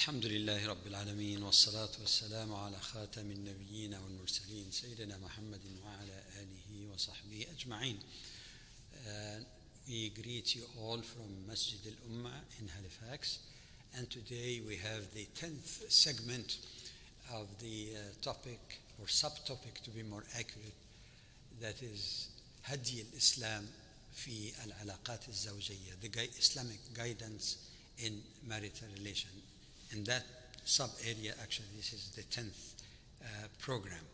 الحمد لله رب العالمين والصلاة والسلام على خاتم النبيين والمرسلين سيدنا محمد وعلى آله وصحبه أجمعين. We greet you all from Masjid al-Ummah in Halifax, and today we have the 10th segment of the topic or subtopic, to be more accurate, that is هدي الإسلام في العلاقات الزوجية, the Islamic guidance in marital relation. In that sub-area, actually, this is the 10th program.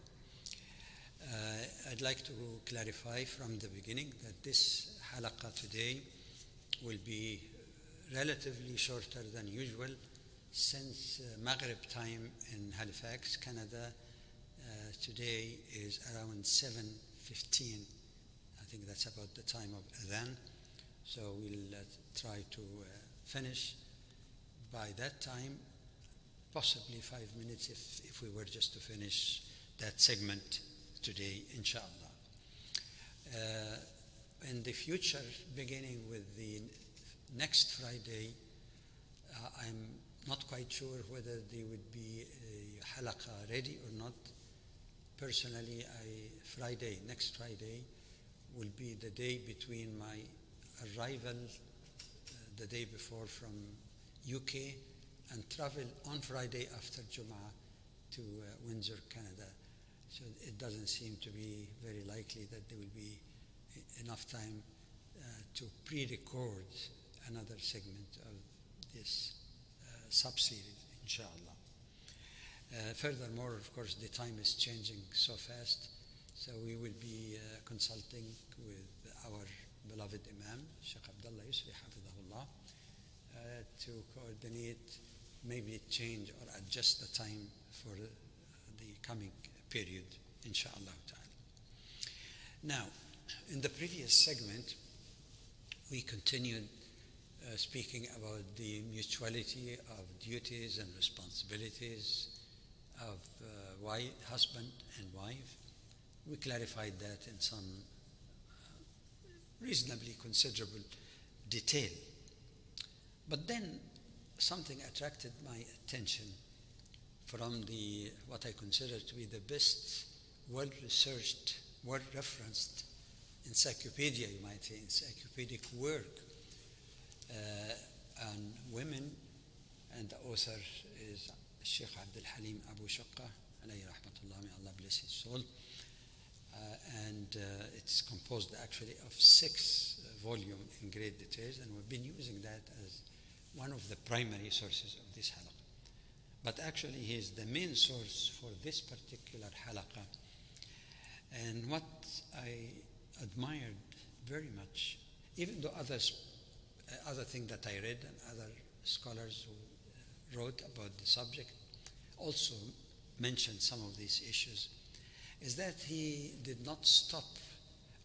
I'd like to clarify from the beginning that this halaqah today will be relatively shorter than usual, since Maghrib time in Halifax, Canada, today is around 7:15. I think that's about the time of Adhan. So we'll try to finish by that time, possibly 5 minutes if we were just to finish that segment today, inshallah. In the future, beginning with the next Friday, I'm not quite sure whether there would be a halaqah ready or not. Personally, next Friday, will be the day between my arrival the day before from UK and travel on Friday after Jum'ah to Windsor, Canada. So it doesn't seem to be very likely that there will be enough time to pre-record another segment of this sub-series, inshallah. Furthermore, of course, the time is changing so fast, so we will be consulting with our beloved Imam, Sheikh Abdullah Yusri, Hafidahullah, to coordinate, maybe change or adjust the time for the coming period, inshallah ta'ala. Now, in the previous segment, we continued speaking about the mutuality of duties and responsibilities of husband and wife. We clarified that in some reasonably considerable detail. But then something attracted my attention from what I consider to be the best, well-researched, well-referenced encyclopedia, you might say, encyclopedic work on women, and the author is Sheikh Abdul Halim Abu Shaqqa, alayhi rahmatullah, may Allah bless his soul. And it's composed actually of 6 volumes in great details, and we've been using that as one of the primary sources of this halaqah. But actually, he is the main source for this particular halaqah. And what I admired very much, even though other things that I read and other scholars who wrote about the subject also mentioned some of these issues, is that he did not stop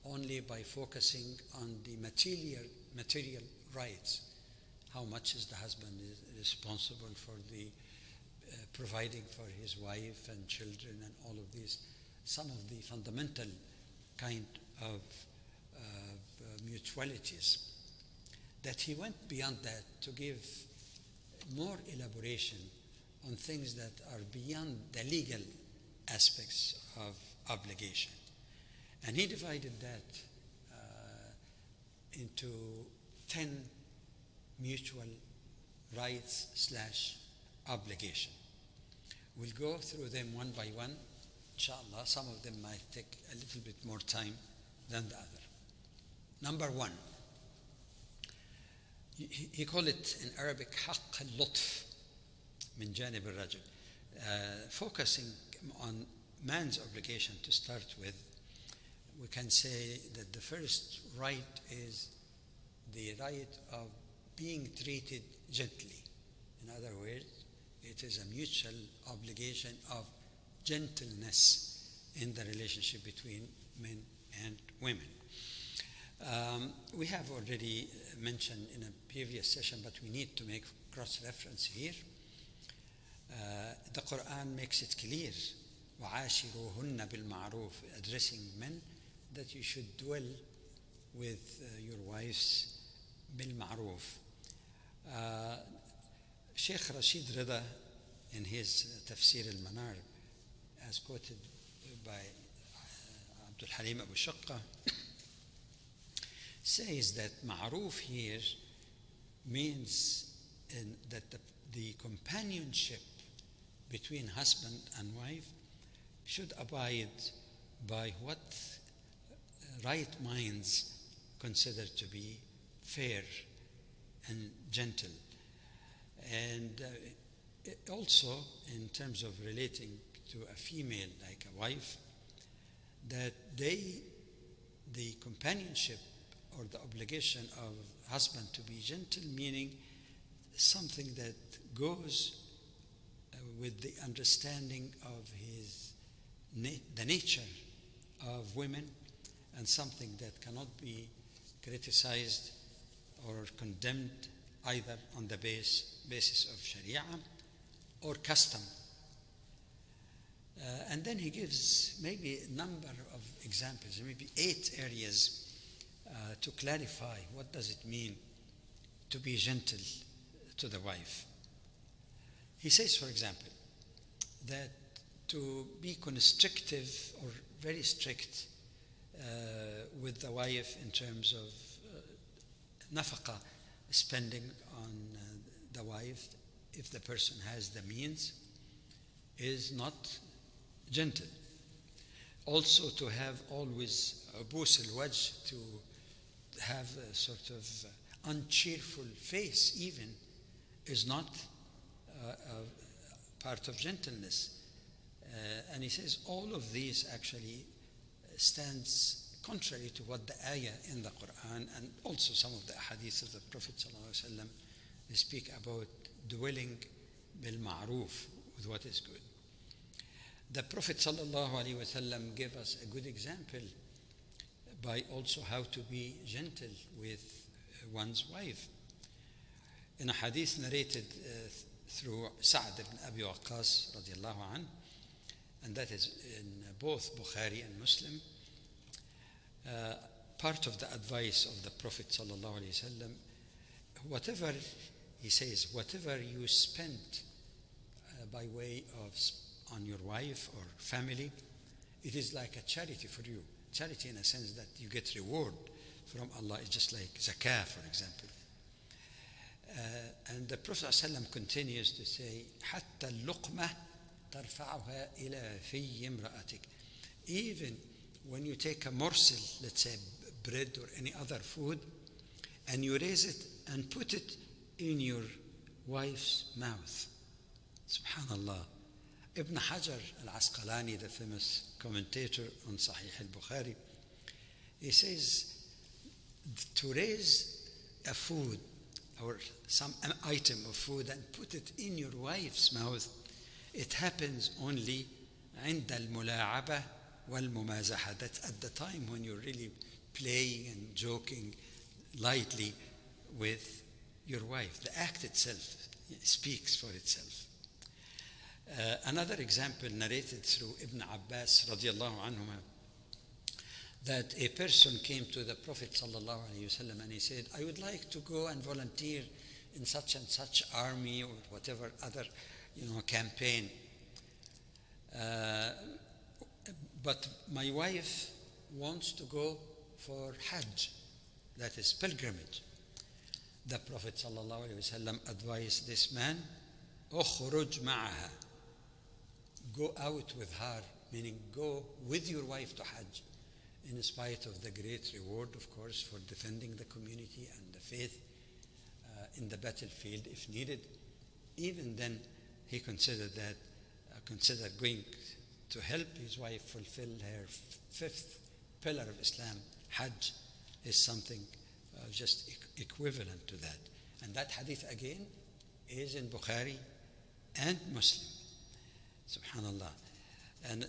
only by focusing on the material rights. How much is the husband responsible for the providing for his wife and children and all of these, some of the fundamental kind of mutualities, that he went beyond that to give more elaboration on things that are beyond the legal aspects of obligation. And he divided that into 10 mutual rights / obligation. We'll go through them one by one, inshallah. Some of them might take a little bit more time than the other. Number 1, he called it in Arabic حق اللطف من جانب الرجل, focusing on man's obligation to start with. We can say that the first right is the right of being treated gently. In other words, it is a mutual obligation of gentleness in the relationship between men and women. We have already mentioned in a previous session, but we need to make cross-reference here. The Quran makes it clear, وَعَاشِرُوهُنَّ بِالْمَعْرُوفِ, addressing men, that you should dwell with your wives بالمعروف. Sheikh Rashid Rida, in his Tafsir al-Manar, as quoted by Abdul Halim Abu Shaqqa, says that ma'ruf here means that the companionship between husband and wife should abide by what right minds consider to be fair and gentle. And also, in terms of relating to a female like a wife, that the companionship or the obligation of husband to be gentle, meaning something that goes with the understanding of the nature of women, and something that cannot be criticized or condemned either on the basis of Sharia or custom. And then he gives maybe a number of examples, maybe 8 areas to clarify what does it mean to be gentle to the wife. He says, for example, that to be constrictive or very strict with the wife in terms of nafaqah, spending on the wife, if the person has the means, is not gentle. Also, to have always abus al-wajh, to have a sort of uncheerful face even, is not a part of gentleness. And he says all of these actually stands contrary to what the ayah in the Quran and also some of the hadiths of the Prophet ﷺ, they speak about dwelling bil ma'ruf, with what is good. The Prophet ﷺ gave us a good example by also how to be gentle with one's wife. In a hadith narrated through Sa'd ibn Abi Waqqas radiallahu anh, and that is in both Bukhari and Muslim, part of the advice of the Prophet sallallahu alaihi wasallam, whatever he says, whatever you spend by way of on your wife or family, it is like a charity for you. Charity in a sense that you get reward from Allah. It's just like zakah, for example. And the Prophet ﷺ continues to say, حتى اللقمة ترفعها إلى في امرأتك. Even when you take a morsel, let's say bread or any other food, and you raise it and put it in your wife's mouth. Subhanallah. Ibn Hajar al-Asqalani, the famous commentator on Sahih al-Bukhari, he says to raise a food or an item of food and put it in your wife's mouth, it happens only عند الملاعبة والممازحة. That's at the time when you're really playing and joking lightly with your wife. The act itself speaks for itself. Another example narrated through Ibn Abbas radiallahu anhuma, that a person came to the Prophet sallallahu alaihi wasallam and he said, I would like to go and volunteer in such and such army or whatever other campaign, but my wife wants to go for Hajj, that is pilgrimage. The Prophet sallallahu alaihi wasallam advised this man, اخرج معها, go out with her, meaning go with your wife to Hajj, in spite of the great reward, of course, for defending the community and the faith in the battlefield if needed. Even then, he considered going to help his wife fulfill her 5th pillar of Islam, Hajj, is something just equivalent to that. And that hadith again is in Bukhari and Muslim. Subhanallah. And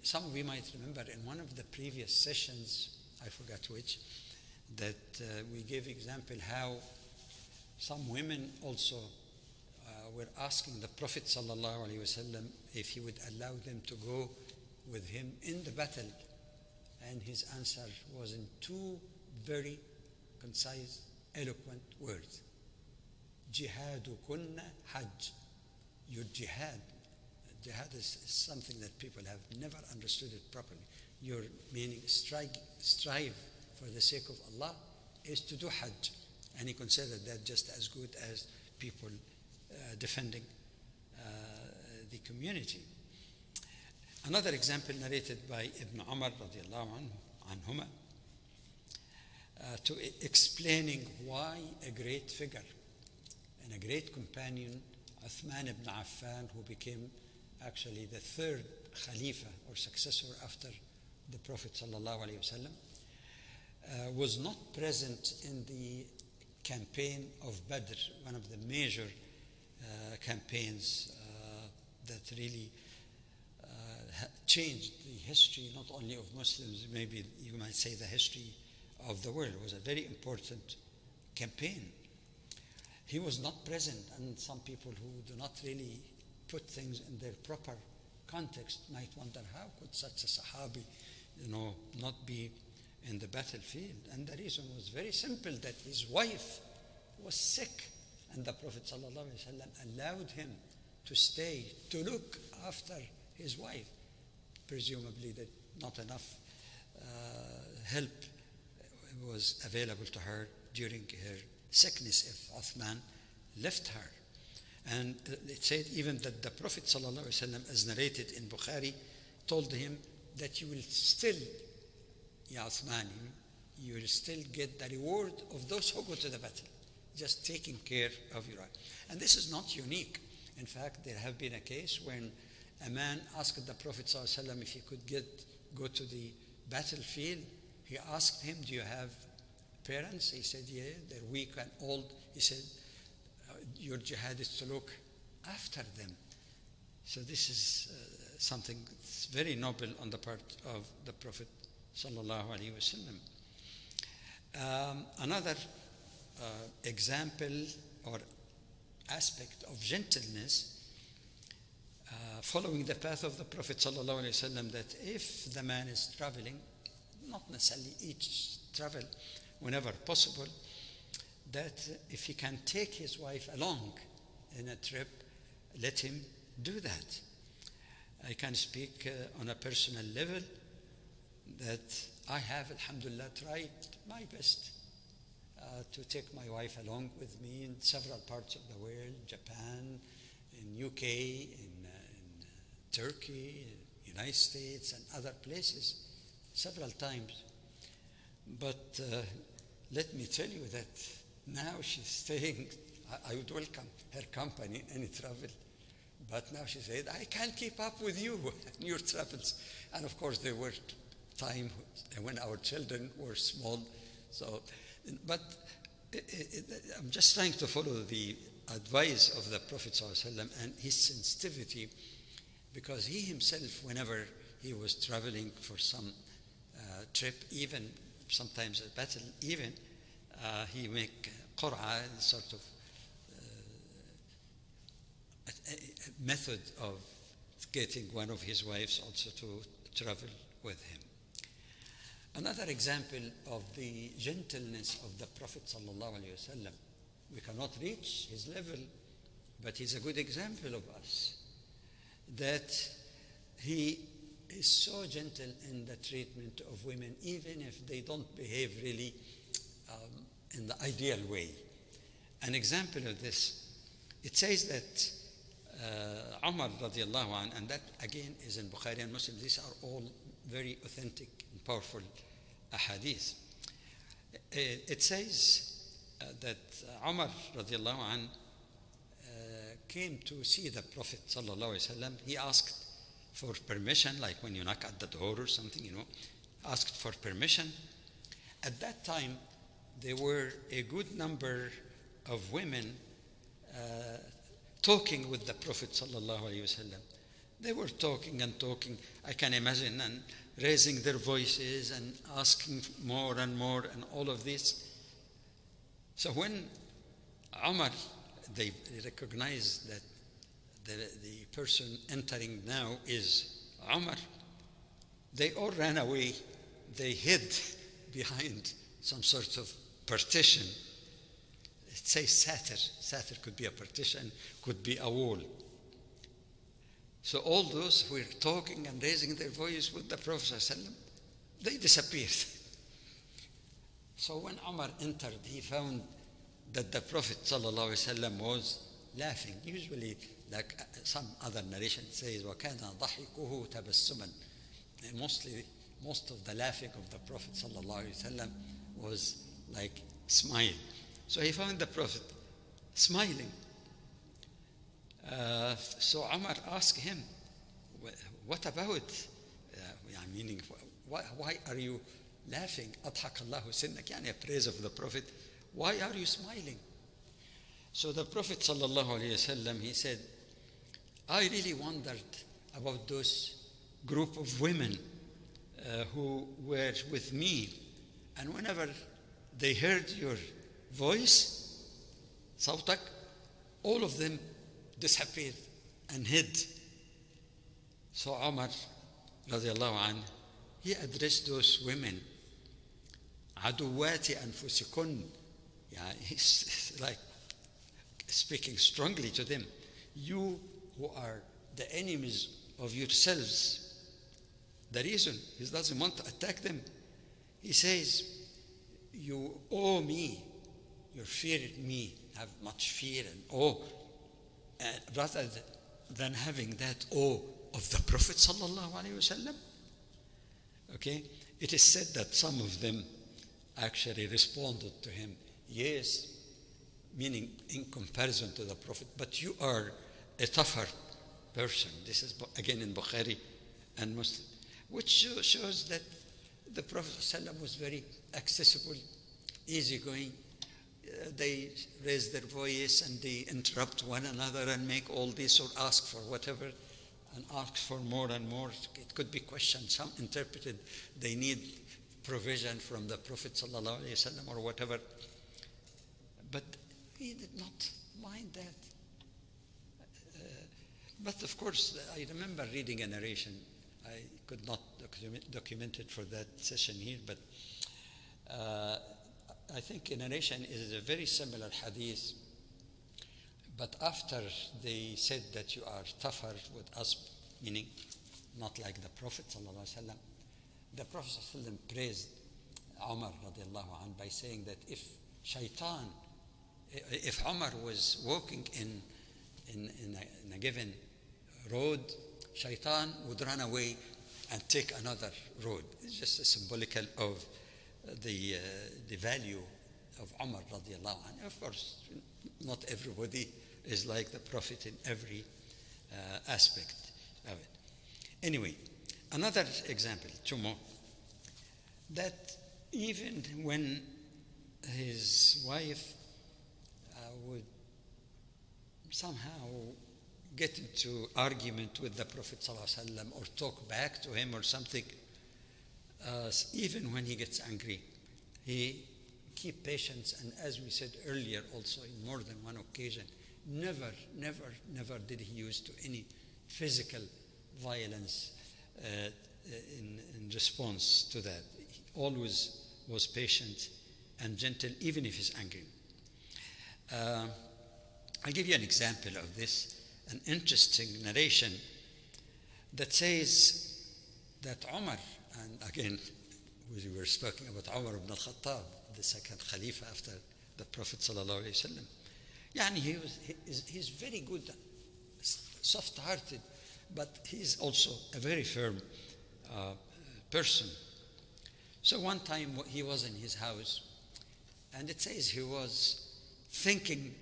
some of you might remember in one of the previous sessions, I forgot which, that we gave example how some women also were asking the Prophet sallallahu alaihi wasallam if he would allow them to go with him in the battle, and his answer was in 2 very concise, eloquent words: جهادكن حج. Your jihad. Jihad is something that people have never understood it properly. Your meaning strive for the sake of Allah is to do Hajj. And he considered that just as good as people defending the community. Another example narrated by Ibn Umar radiallahu anhuma, to explaining why a great figure and a great companion, Uthman ibn Affan, who became actually the third Khalifa or successor after the Prophet sallallahu alaihi wasallam, was not present in the campaign of Badr, one of the major campaigns that really changed the history not only of Muslims, maybe you might say the history of the world. It was a very important campaign. He was not present, and some people who do not really put things in their proper context might wonder, how could such a Sahabi, not be in the battlefield? And the reason was very simple, that his wife was sick, and the Prophet ﷺ allowed him to stay, to look after his wife. Presumably that not enough help was available to her during her sickness if Uthman left her. And it said even that the Prophet ﷺ, as narrated in Bukhari, told him that you will still, Ya Uthman, you will still get the reward of those who go to the battle, just taking care of your wife. And this is not unique. In fact, there have been a case when a man asked the Prophet ﷺ if he could go to the battlefield. He asked him, do you have parents? He said, yeah, they're weak and old. He said, your jihad is to look after them. So this is something that's very noble on the part of the Prophet sallallahu alaihi wasallam. Another example or aspect of gentleness, following the path of the Prophet sallallahu alaihi wasallam, that if the man is traveling, not necessarily each travel whenever possible, that if he can take his wife along in a trip, let him do that. I can speak on a personal level that I have, alhamdulillah, tried my best to take my wife along with me in several parts of the world, Japan, in UK, in Turkey, United States, and other places, several times. But let me tell you that now she's staying, I would welcome her company in any travel, but now she said, I can't keep up with you in your travels. And of course there were times when our children were small. So, but I'm just trying to follow the advice of the Prophet ﷺ and his sensitivity, because he himself, whenever he was traveling for some trip, even sometimes a battle, even he make qur'a, sort of a method of getting one of his wives also to travel with him. Another example of the gentleness of the Prophet sallallahu alaihi wasallam. We cannot reach his level, but he's a good example of us, that he is so gentle in the treatment of women, even if they don't behave really in the ideal way. An example of this, it says that Umar radiallahu anh, and that again is in Bukhari and Muslim, these are all very authentic and powerful ahadith. It says that Umar radiallahu anh came to see the Prophet sallallahu alaihi wasallam. He asked for permission, like when you knock at the door or something, asked for permission. At that time, there were a good number of women talking with the Prophet sallallahu alaihi wasallam. They were talking and talking, I can imagine, and raising their voices and asking more and more and all of this. So when Umar, they recognized that the person entering now is Umar, they all ran away. They hid behind some sort of partition. It says satir. Satir could be a partition, could be a wall. So all those who were talking and raising their voice with the Prophet ﷺ, they disappeared. So when Umar entered, he found that the Prophet ﷺ was laughing. Usually, like some other narration says, وَكَانَ ضَحِكُهُ تَبَسُّمًا. Most of the laughing of the Prophet ﷺ was like smile. So he found the Prophet smiling. So Umar asked him, what about? Meaning, why are you laughing? أضحك الله سنك, يعني a praise of the Prophet. Why are you smiling? So the Prophet ﷺ, he said, I really wondered about those group of women who were with me, and whenever they heard your voice, صوتك, all of them disappeared and hid. So Umar radiallahu anhu, he addressed those women, عدوات أنفسكن. He's like speaking strongly to them. You who are the enemies of yourselves. The reason he doesn't want to attack them, he says, you owe me, you feared me, have much fear and awe, rather than having that awe of the Prophet sallallahu alaihi wasallam. Okay, it is said that some of them actually responded to him, yes, meaning in comparison to the Prophet, but you are a tougher person. This is again in Bukhari and Muslim, which shows that the Prophet ﷺ was very accessible, easygoing. They raise their voice and they interrupt one another and make all this or ask for whatever and ask for more and more. It could be questioned. Some interpreted they need provision from the Prophet ﷺ or whatever. But he did not mind that. But of course, I remember reading a narration. I could not document it for that session here, but I think a narration is a very similar hadith. But after they said that you are tougher with us, meaning not like the Prophet ﷺ, the Prophet ﷺ praised Umar radiallahu anhu by saying that if Umar was walking in a given road, shaitan would run away and take another road. It's just a symbolical of the value of Umar radiallahu anhu. Of course, not everybody is like the Prophet in every aspect of it. Anyway, another example, two more, that even when his wife would somehow get into argument with the Prophet ﷺ or talk back to him or something, even when he gets angry, he keep patience. And as we said earlier also in more than one occasion, never did he use to any physical violence in response to that. He always was patient and gentle, even if he's angry. I'll give you an example of this, an interesting narration that says that Umar, and again, we were speaking about Umar ibn al-Khattab, the second Khalifa after the Prophet sallallahu alaihi wasallam. He's very good, soft-hearted, but he's also a very firm person. So one time he was in his house, and it says he was thinking,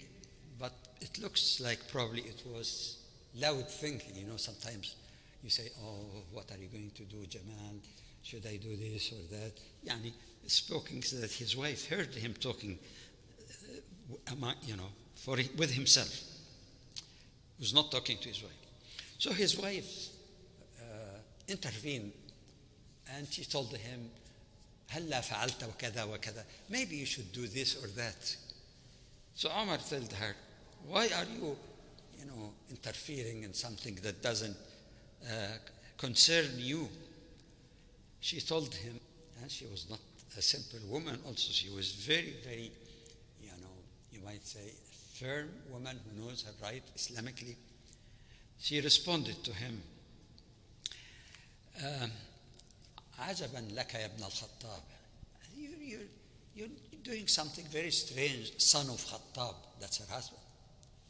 but it looks like probably it was loud thinking. You know, sometimes you say, oh, what are you going to do, Jamal? Should I do this or that? Yani, speaking so that his wife heard him talking, with himself. He was not talking to his wife. So his wife intervened, and she told him, هلا فعلت وكذا وكذا. Maybe you should do this or that. So Umar told her, why are you, interfering in something that doesn't concern you? She told him, and she was not a simple woman also, she was very, very, you might say, firm woman who knows her right Islamically. She responded to him, عجبا لك يا ابن الخطاب. You're doing something very strange, son of Khattab. That's her husband.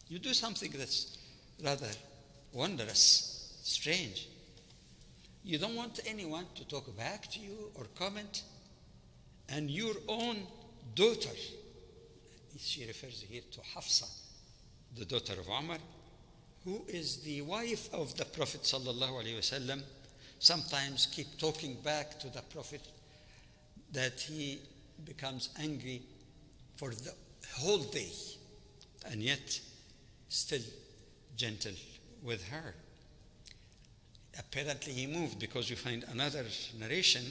You do something that's rather wondrous, strange. You don't want anyone to talk back to you or comment, and your own daughter, she refers here to Hafsa, the daughter of Umar, who is the wife of the Prophet sallallahu alaihi wasallam, sometimes keep talking back to the Prophet that he becomes angry for the whole day, and yet still gentle with her. Apparently he moved, because we find another narration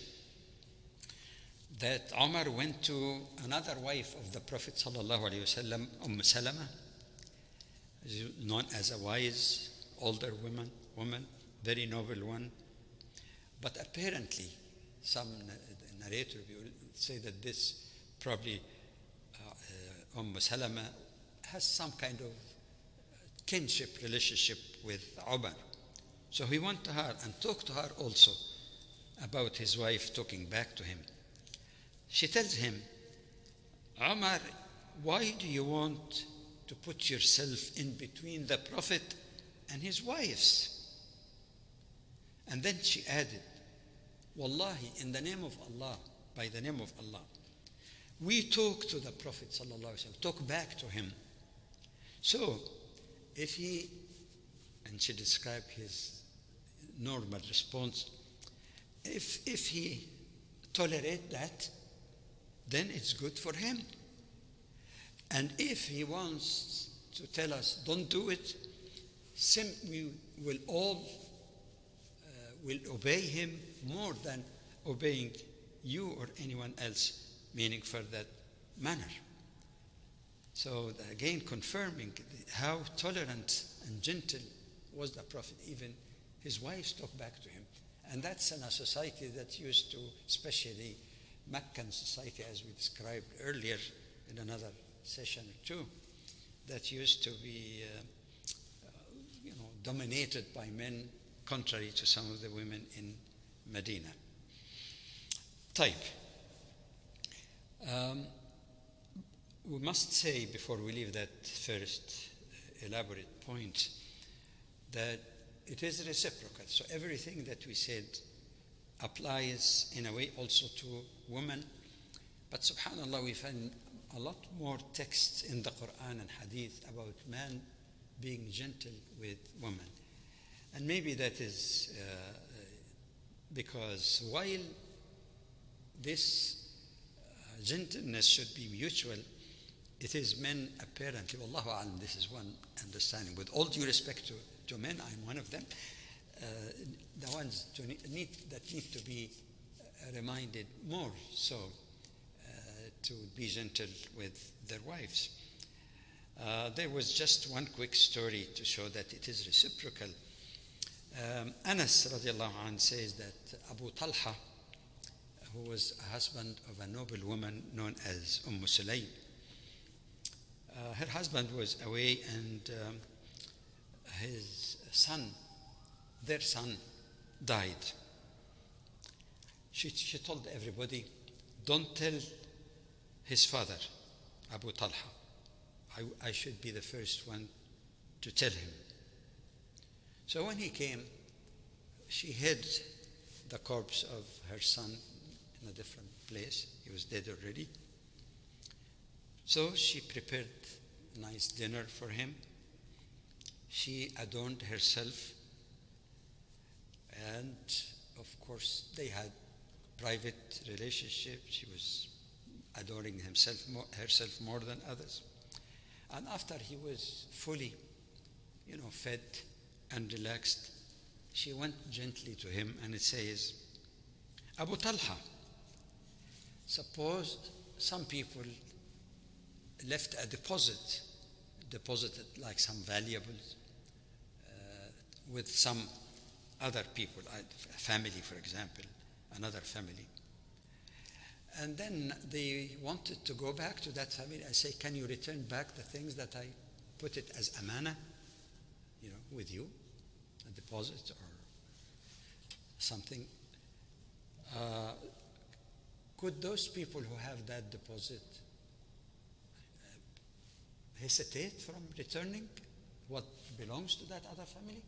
that Umar went to another wife of the Prophet sallallahu alaihi wasallam, Salama, known as a wise older woman, very noble one. But apparently, some narrator will say that this probably Salama has some kind of kinship relationship with Umar. So he went to her and talked to her also about his wife talking back to him. She tells him, Umar, why do you want to put yourself in between the Prophet and his wives? And then she added, Wallahi, in the name of Allah, by the name of Allah, we talk to the Prophet sallallahu alaihi wasallam, talk back to him. So, if he, and she described his normal response, if he tolerate that, then it's good for him. And if he wants to tell us, don't do it, we will all will obey him more than obeying you or anyone else, meaning for that manner. So again, confirming how tolerant and gentle was the Prophet. Even his wives talk back to him. And that's in a society that used to, especially Meccan society, as we described earlier in another session or two, that used to be dominated by men, contrary to some of the women in Medina. Type. We must say, before we leave that first elaborate point, that it is reciprocal. So everything that we said applies in a way also to women. But subhanAllah, we find a lot more texts in the Quran and Hadith about man being gentle with women. And maybe that is because while this gentleness should be mutual, it is men apparently, Wallahu alam, this is one understanding. With all due respect to men, I'm one of them, the ones that need to be reminded more so to be gentle with their wives. There was just one quick story to show that it is reciprocal. Anas radiallahu anh says that Abu Talha, who was a husband of a noble woman known as Sulaym, her husband was away, and their son died. She told everybody, don't tell his father, Abu Talha. I should be the first one to tell him. So when he came, she hid the corpse of her son in a different place. He was dead already. So she prepared a nice dinner for him. She adorned herself. And of course, they had private relationship. She was adoring herself more than others. And after he was fully, fed and relaxed, she went gently to him and it says, Abu Talha, suppose some people left a deposited like some valuables with some other people, a family, for example, another family. And then they wanted to go back to that family. I say, can you return back the things that I put it as amana, with you, a deposit or something? Could those people who have that deposit hesitate from returning what belongs to that other family?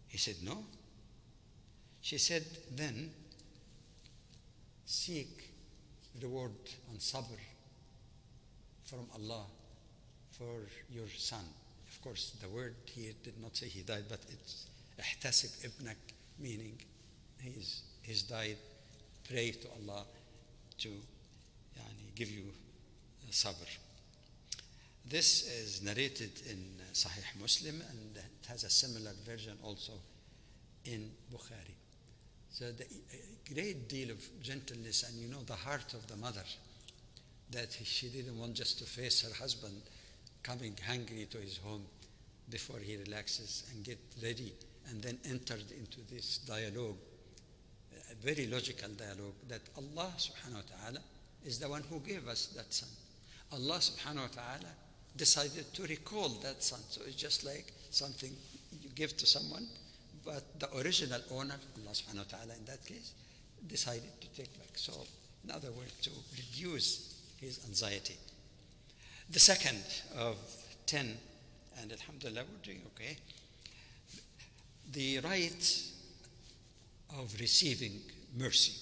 He said, no. She said, then seek reward and sabr from Allah for your son. Of course, the word here did not say he died, but it's ihtasib ibnak, meaning he's died. Pray to Allah to give you sabr. This is narrated in Sahih Muslim, and it has a similar version also in Bukhari. So a great deal of gentleness, and the heart of the mother, that she didn't want just to face her husband coming hungry to his home before he relaxes and get ready, and then entered into this dialogue, a very logical dialogue, that Allah subhanahu wa ta'ala is the one who gave us that son. Allah subhanahu wa ta'ala decided to recall that son. So it's just like something you give to someone, but the original owner, Allah subhanahu wa ta'ala in that case, decided to take back. So in other words, to reduce his anxiety. The second of 10, and alhamdulillah we're doing okay, the right of receiving mercy.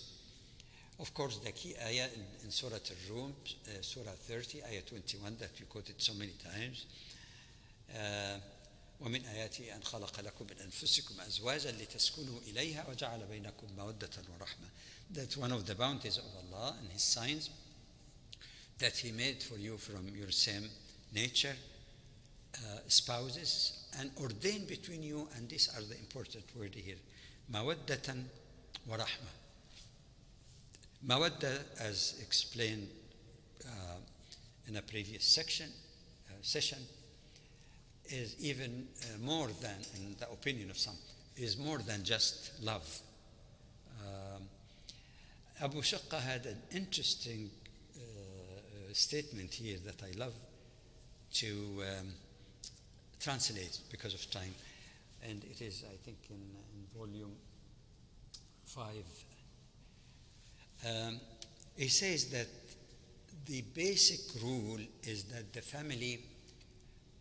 Of course, the key ayah in Surah Al-Rum, Surah 30, ayah 21, that we quoted so many times. ومن آياته أن خلق لكم من أنفسكم أزواجا لتسكنوا إليها وجعل بينكم مودة ورحمة. That's one of the bounties of Allah and His signs, that He made for you from your same nature spouses, and ordained between you, and these are the important words here, مودة ورحمة. Mawadda, as explained in a previous session, is even more than, in the opinion of some, is more than just love. Abu Shaqqa had an interesting statement here that I love to translate because of time, and it is, I think, in volume 5. He says that the basic rule is that the family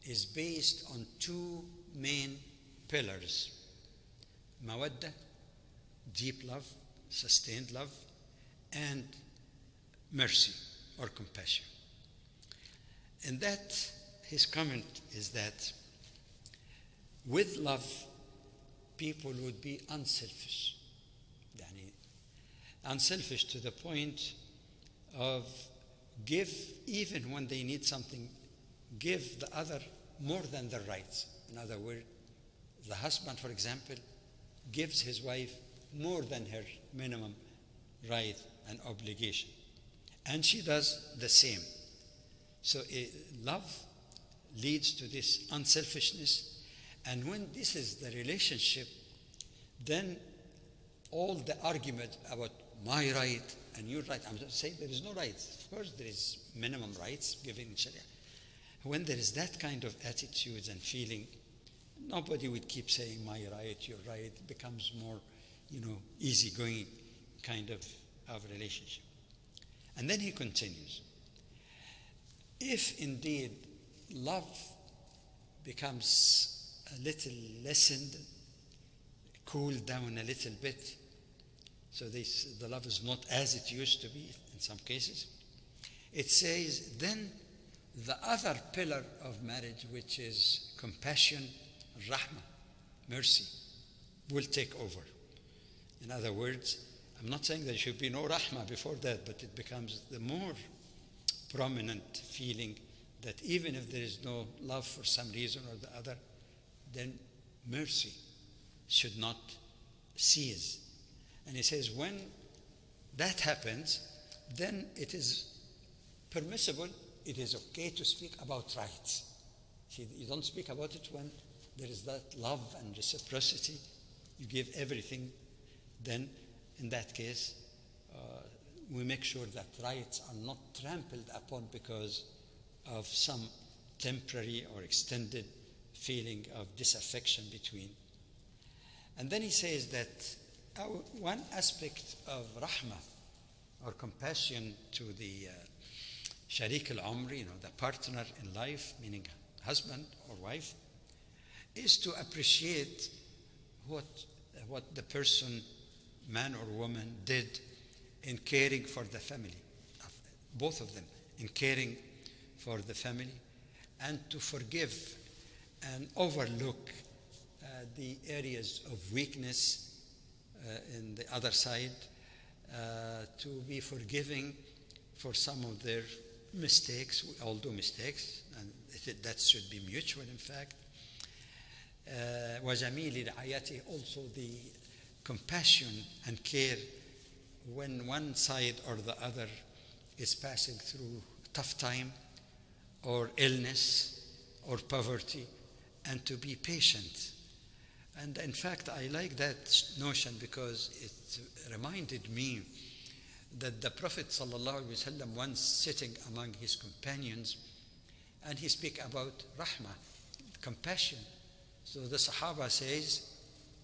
is based on two main pillars: mawadda, deep love, sustained love, and mercy or compassion. And that, his comment is that with love, people would be unselfish. Unselfish to the point of give, even when they need something, give the other more than their rights. In other words, the husband, for example, gives his wife more than her minimum right and obligation, and she does the same. So love leads to this unselfishness, and when this is the relationship, then all the argument about my right and your right, I'm just saying there is no rights. Of course, there is minimum rights given in Sharia. When there is that kind of attitudes and feeling, nobody would keep saying my right, your right. It becomes more, easygoing kind of relationship. And then he continues. If indeed love becomes a little lessened, cooled down a little bit, so the love is not as it used to be in some cases, it says then the other pillar of marriage, which is compassion, rahmah, mercy, will take over. In other words, I'm not saying there should be no rahmah before that, but it becomes the more prominent feeling that even if there is no love for some reason or the other, then mercy should not cease. And he says when that happens, then it is permissible, it is okay to speak about rights. See, you don't speak about it when there is that love and reciprocity. You give everything, then in that case, we make sure that rights are not trampled upon because of some temporary or extended feeling of disaffection between. And then he says that one aspect of rahmah or compassion to the sharik al-umri, the partner in life, meaning husband or wife, is to appreciate what the person, man or woman, did in caring for the family, both of them, in caring for the family, and to forgive and overlook the areas of weakness in the other side, to be forgiving for some of their mistakes. We all do mistakes, and that should be mutual, in fact. وَجَمِيلِ رِعَايَتِهِ, also the compassion and care when one side or the other is passing through tough time or illness or poverty, and to be patient. And in fact, I like that notion because it reminded me that the Prophet ﷺ, once sitting among his companions, and he speak about rahmah, compassion. So the Sahaba says,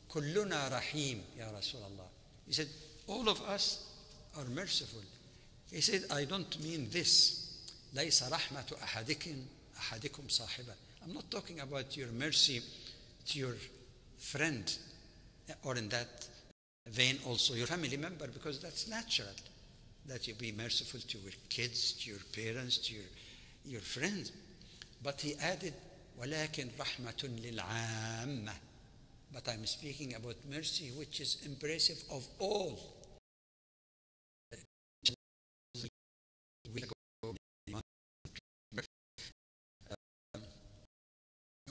"Kulluna rahim, ya Rasulullah." He said, all of us are merciful. He said, I don't mean this. لَيْسَ رَحْمَةُ أَحَدِكُمْ صَاحِبًا. I'm not talking about your mercy to your friend, or in that vein also your family member, because that's natural, that you be merciful to your kids, to your parents, to your friends. But he added, وَلَكِنْ رَحْمَةٌ لِلْعَامَّةِ. But I'm speaking about mercy which is embracive of all.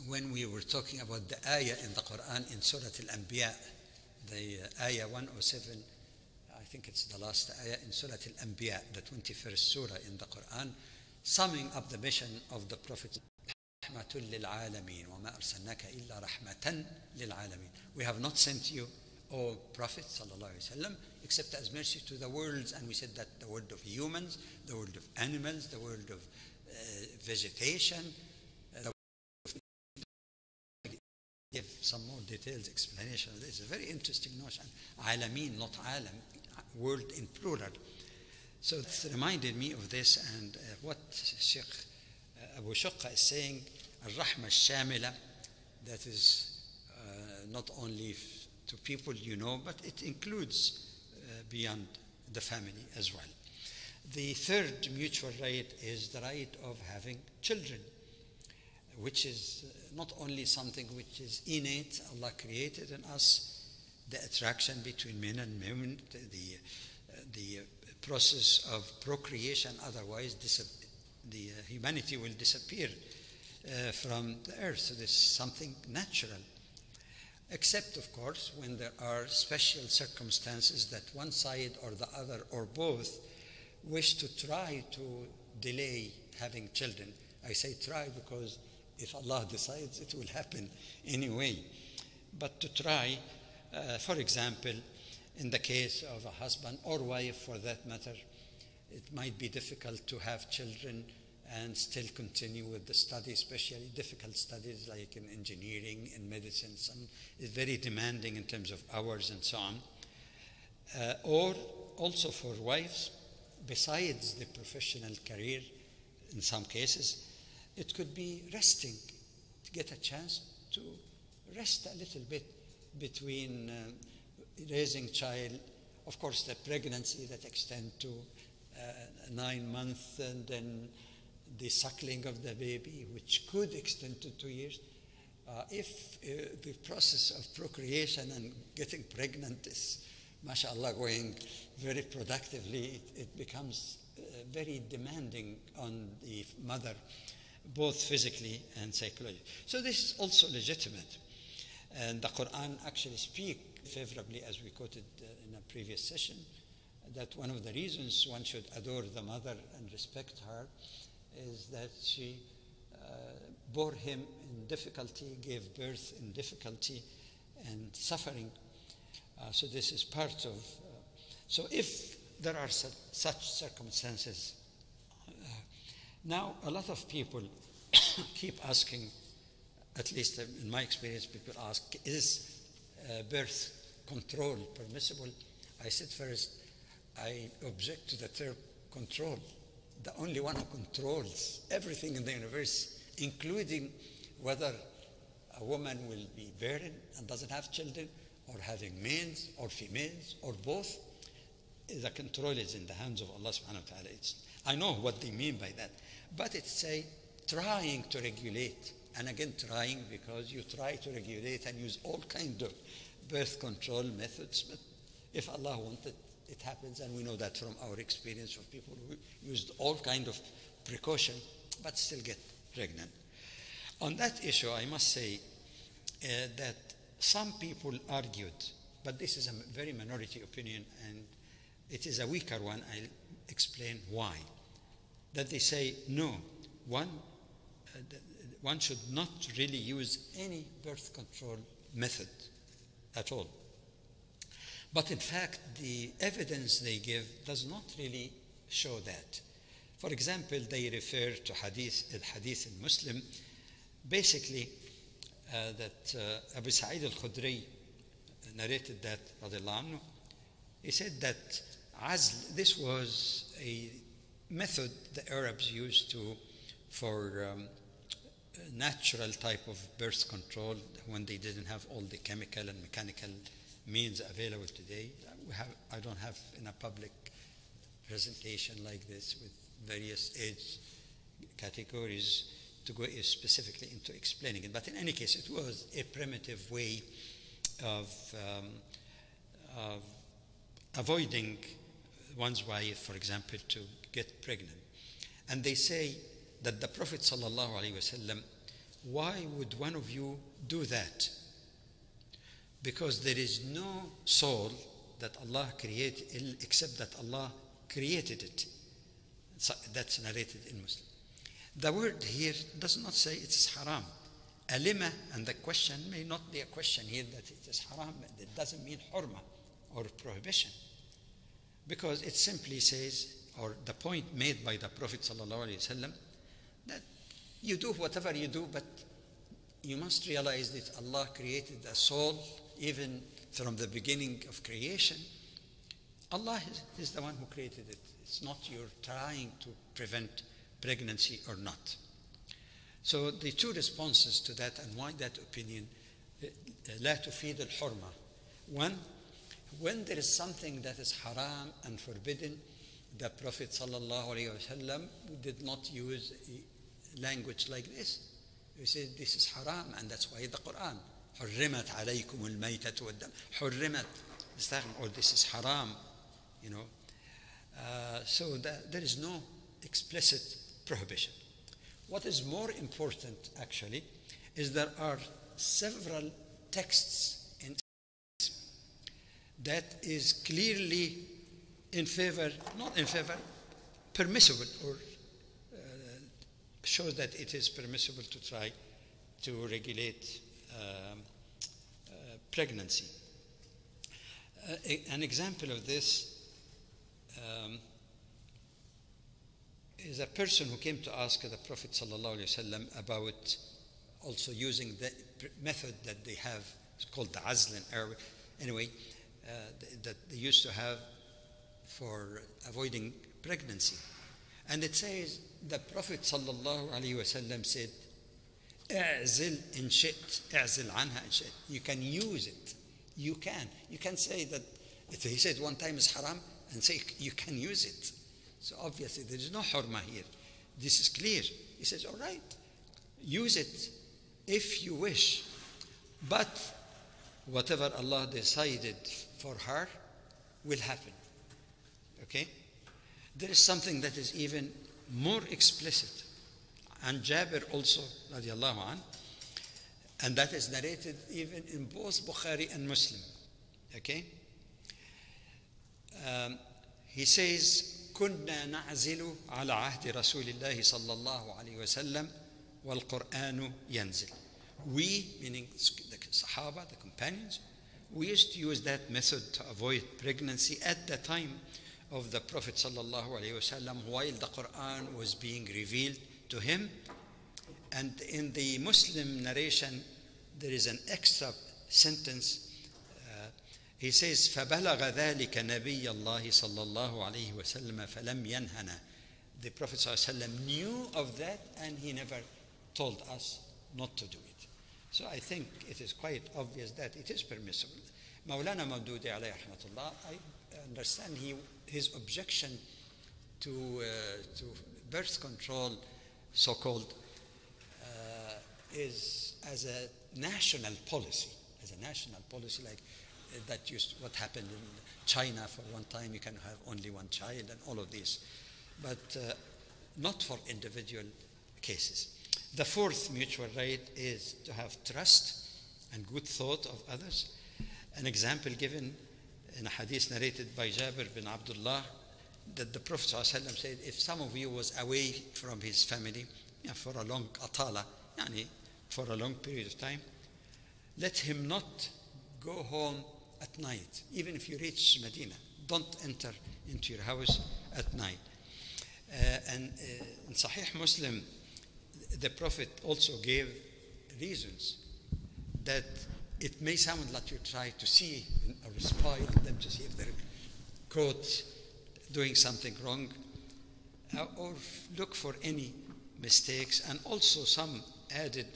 When we were talking about the ayah in the Quran in Surah Al-Anbiya, the ayah 107, I think it's the last ayah in Surah Al-Anbiya, the 21st surah in the Quran, summing up the mission of the Prophet. We have not sent you, O Prophet ﷺ, except as mercy to the worlds. And we said that the world of humans, the world of animals, the world of vegetation. Give some more detailed explanation of this. It's a very interesting notion. Alameen, not alam, world in plural. So it reminded me of this, and what Sheikh Abu Shaqqa is saying, al-rahma al-shamila, that is not only to people but it includes beyond the family as well. The third mutual right is the right of having children, which is not only something which is innate, Allah created in us, the attraction between men and women, the process of procreation, otherwise the humanity will disappear from the earth. So this is something natural, except of course when there are special circumstances that one side or the other or both wish to try to delay having children. I say try because if Allah decides, it will happen anyway. But to try, for example, in the case of a husband or wife for that matter, it might be difficult to have children and still continue with the study, especially difficult studies like in engineering, in medicine. Some is very demanding in terms of hours and so on. Or also for wives, besides the professional career, in some cases, it could be resting, to get a chance to rest a little bit between raising child. Of course, the pregnancy that extends to 9 months, and then the suckling of the baby, which could extend to 2 years. If the process of procreation and getting pregnant is, mashallah, going very productively, it becomes very demanding on the mother, both physically and psychologically. So this is also legitimate. And the Quran actually speaks favorably, as we quoted in a previous session, that one of the reasons one should adore the mother and respect her is that she bore him in difficulty, gave birth in difficulty and suffering. So this is part of... so if there are such circumstances. Now, a lot of people keep asking, at least in my experience, people ask, is birth control permissible? I said first, I object to the term control. The only one who controls everything in the universe, including whether a woman will be barren and doesn't have children, or having males or females, or both, the control is in the hands of Allah subhanahu wa ta'ala. I know what they mean by that, but it's trying to regulate, and again trying, because you try to regulate and use all kinds of birth control methods, but if Allah wanted, it happens, and we know that from our experience of people who used all kinds of precaution but still get pregnant. On that issue, I must say that some people argued, but this is a very minority opinion, and it is a weaker one. I'll explain why. That they say, no, one should not really use any birth control method at all. But in fact, the evidence they give does not really show that. For example, they refer to hadith in Muslim, basically that Abu Sa'id al-Khudri narrated that, radiallahu anhu. He said that azl, this was a method the Arabs used for natural type of birth control when they didn't have all the chemical and mechanical means available today. I don't have in a public presentation like this with various age categories to go specifically into explaining it. But in any case, it was a primitive way of avoiding one's wife, for example, to get pregnant. And they say that the Prophet ﷺ, why would one of you do that? Because there is no soul that Allah created except that Allah created it. So that's narrated in Muslim. The word here does not say it is haram. Alima, and the question may not be a question here that it is haram. It doesn't mean hurma or prohibition. Because it simply says, or the point made by the Prophet ﷺ, that you do whatever you do, but you must realize that Allah created a soul even from the beginning of creation. Allah is the one who created it. It's not you're trying to prevent pregnancy or not. So the two responses to that and why that opinion, لا تفيد الحرمة. One, when there is something that is haram and forbidden, the Prophet ﷺ did not use language like this. He said this is haram, and that's why the Quran, حرمت عليكم الميتة والدم, حرمت, or this is haram, you know. So there is no explicit prohibition. What is more important, actually, is there are several texts in that is clearly in favor, not in favor, permissible, or shows that it is permissible to try to regulate pregnancy. An example of this is a person who came to ask the Prophet ﷺ about also using the method that they have, it's called the azl in Arabic, anyway, that they used to have for avoiding pregnancy. And it says the Prophet ﷺ said, اعزل إن شئت, اعزل عنها إن شئت. You can use it. You can say that if he said one time is haram and say you can use it. So obviously there is no hurma here. This is clear. He says, all right, use it if you wish. But whatever Allah decided for her will happen. Okay? There is something that is even more explicit. And Jabir also, radiallahu anh, and that is narrated even in both Bukhari and Muslim. Okay? He says, كنا نعزل على عهد رسول الله صلى الله عليه وسلم والقرآن ينزل. We, meaning the Sahaba, the companions, we used to use that method to avoid pregnancy at the time of the Prophet sallallahu alaihi wasallam while the Quran was being revealed to him. And in the Muslim narration, there is an extra sentence. He says, فَبَلَغَ ذَلِكَ نَبِيَّ اللَّهِ صَلَّى اللَّهُ عَلَيْهِ وَسَلَّمَ فَلَمْ يَنْهَنَا. The Prophet ﷺ knew of that and he never told us not to do it. So I think it is quite obvious that it is permissible. Maulana Maududi alayhi rahmatullah, I understand his objection to birth control, so-called, is as a national policy, like that used what happened in China for one time. You can have only one child and all of this, but not for individual cases. The fourth mutual right is to have trust and good thought of others. An example given in a hadith narrated by Jabir bin Abdullah, that the Prophet ﷺ said, if some of you was away from his family for a long atala, for a long period of time, let him not go home at night. Even if you reach Medina, don't enter into your house at night. And in Sahih Muslim, the Prophet also gave reasons that it may sound like you try to see or spy on them to see if they're caught doing something wrong, or look for any mistakes. And also some added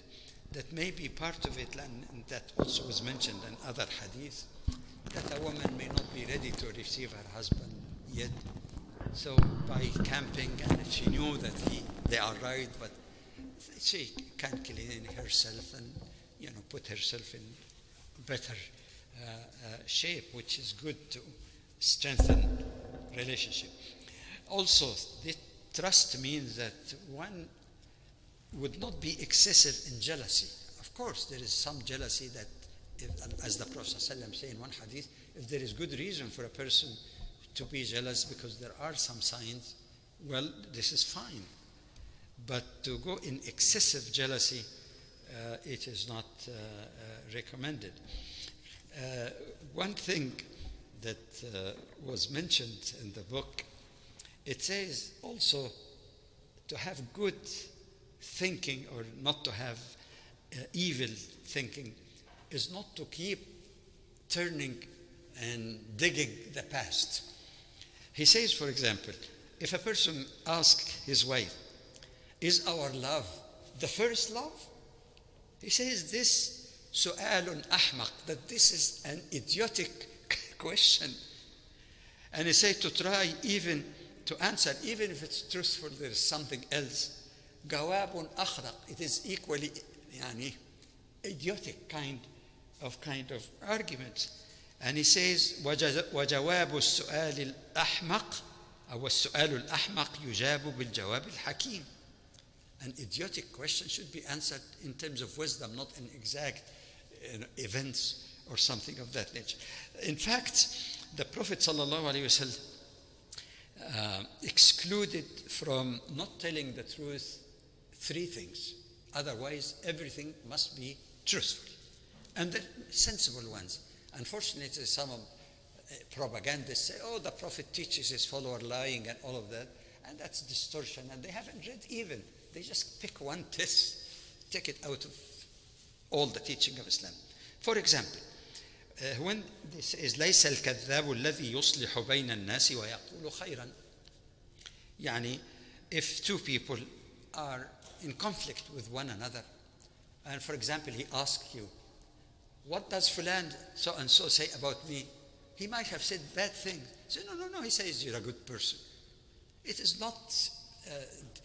that maybe part of it, and that also was mentioned in other hadith, that a woman may not be ready to receive her husband yet. So by camping, and if she knew that they are right, but she can clean herself and put herself in better shape, which is good to strengthen relationship. Also, the trust means that one would not be excessive in jealousy. Of course, there is some jealousy that, as the Prophet ﷺ said in one hadith, if there is good reason for a person to be jealous because there are some signs, well, this is fine. But to go in excessive jealousy, it is not recommended. One thing that was mentioned in the book, it says also to have good thinking, or not to have evil thinking, is not to keep turning and digging the past. He says, for example, if a person asks his wife, is our love the first love? He says this su'alun ahmaq, that this is an idiotic question. And he says to try even to answer, even if it's truthful, there is something else. Gawabun akhraq, it is equally idiotic kind of argument. And he says, وجواب السؤال الأحمق أو السؤال الأحمق يجاب بالجواب الحكيم. An idiotic question should be answered in terms of wisdom, not in exact events or something of that nature. In fact, the Prophet ﷺ excluded from not telling the truth 3 things. Otherwise, everything must be truthful. And the sensible ones. Unfortunately, some propagandists say, oh, the Prophet teaches his follower lying and all of that. And that's distortion. And they haven't read even. They just pick one test, take it out of all the teaching of Islam. For example, when this is ليس الكذاب الذي يصلح بين الناس ويقول خيرا. If 2 people are in conflict with one another, and for example, he asks you, what does fulan so and so say about me? He might have said bad things. Say, no, he says you're a good person. It is not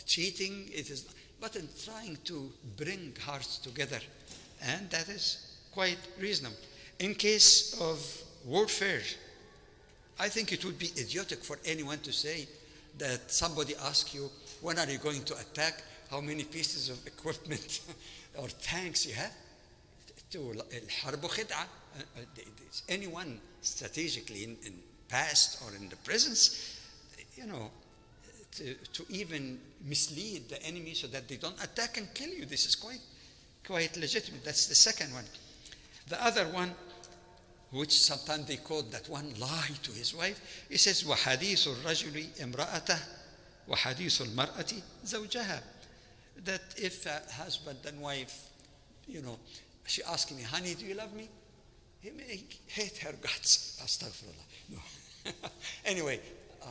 cheating, it is, but in trying to bring hearts together, and that is quite reasonable. In case of warfare, I think it would be idiotic for anyone to say that somebody asks you, when are you going to attack? How many pieces of equipment or tanks you have? الحرب خدعة. Anyone strategically in past or in the presence, to even mislead the enemy so that they don't attack and kill you. This is quite legitimate. That's the second one. The other one, which sometimes they quote that one lie to his wife. He says, وَحَدِيثُ الرَّجُلِ امْرَأَتَهُ وَحَدِيثُ الْمَرْأَةِ زَوْجَهَا. That if a husband and wife, she asks me, honey, do you love me? He may hate her guts. Astaghfirullah. No. Anyway,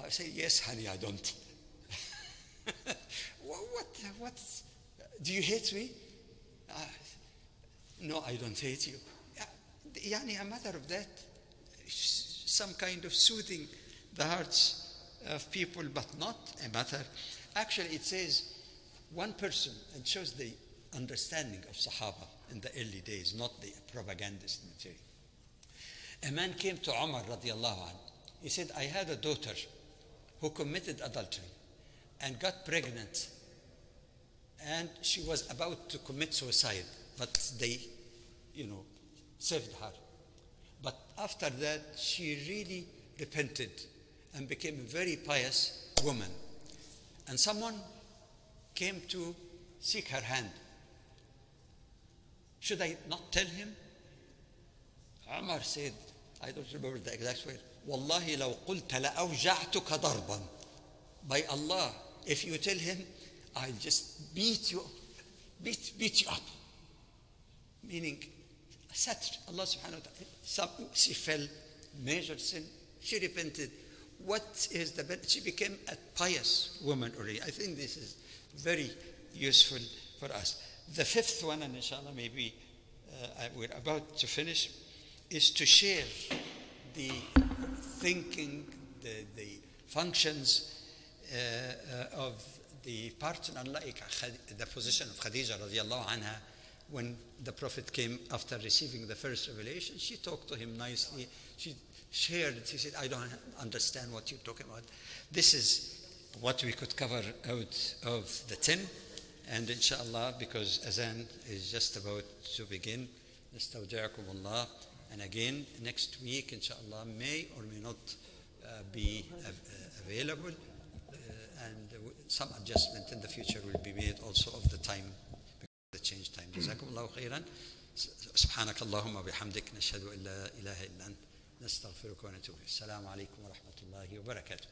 I say, yes, honey, I don't. What? Do you hate me? No, I don't hate you. A matter of that, some kind of soothing the hearts of people, but not a matter. Actually, it says one person, and shows the understanding of Sahaba in the early days, not the propagandist material. A man came to Umar radiallahu anhu. He said, I had a daughter who committed adultery and got pregnant, and she was about to commit suicide, but they, saved her. But after that, she really repented and became a very pious woman. And someone came to seek her hand. Should I not tell him? Umar said, I don't remember the exact word, Wallahi law qulta la awja'tuka darban. By Allah, if you tell him, I'll just beat you up. Meaning, satr, Allah subhanahu wa ta'ala. She fell, major sin, she repented. What is the benefit? She became a pious woman already. I think this is very useful for us. The fifth one, and inshallah maybe we're about to finish, is to share the thinking, the functions of the partner, like the position of Khadija radiallahu anha. When the Prophet came after receiving the first revelation, she talked to him nicely. She shared, she said, I don't understand what you're talking about. This is what we could cover out of the 10. And inshallah, because Azan is just about to begin, nastawdi'akum Allah. And again, next week, inshallah, may or may not be available. And some adjustment in the future will be made also of the time, the change time. Jazakumullahu khairan. سبحانك اللهم وبحمدك نشهد أن لا إله إلا أنت نستغفرك ونتوب إليك. السلام عليكم ورحمة الله وبركاته.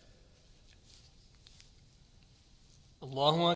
الله